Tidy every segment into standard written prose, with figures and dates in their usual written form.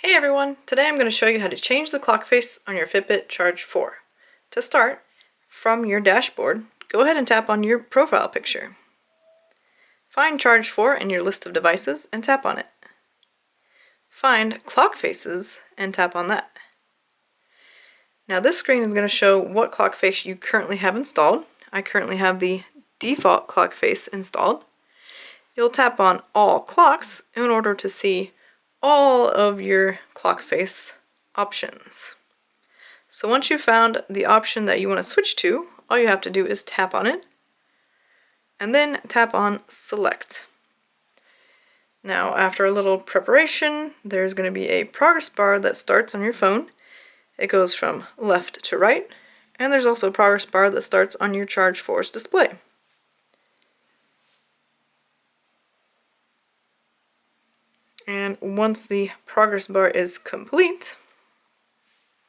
Hey everyone! Today I'm going to show you how to change the clock face on your Fitbit Charge 4. To start, from your dashboard, go ahead and tap on your profile picture. Find Charge 4 in your list of devices and tap on it. Find Clock Faces and tap on that. Now this screen is going to show what clock face you currently have installed. I currently have the default clock face installed. You'll tap on All Clocks in order to see all of your clock face options. So once you've found the option that you want to switch to, all you have to do is tap on it and then tap on Select. Now after a little preparation, there's going to be a progress bar that starts on your phone. It goes from left to right, and there's also a progress bar that starts on your Charge 4's display. And once the progress bar is complete,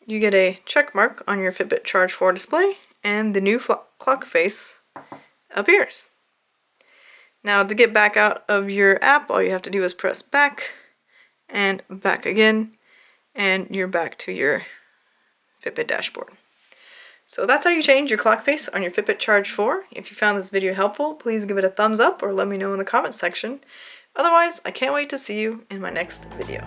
you get a check mark on your Fitbit Charge 4 display and the new clock face appears. Now to get back out of your app, all you have to do is press back and back again, and you're back to your Fitbit dashboard. So that's how you change your clock face on your Fitbit Charge 4. If you found this video helpful, please give it a thumbs up or let me know in the comments section. Otherwise, I can't wait to see you in my next video.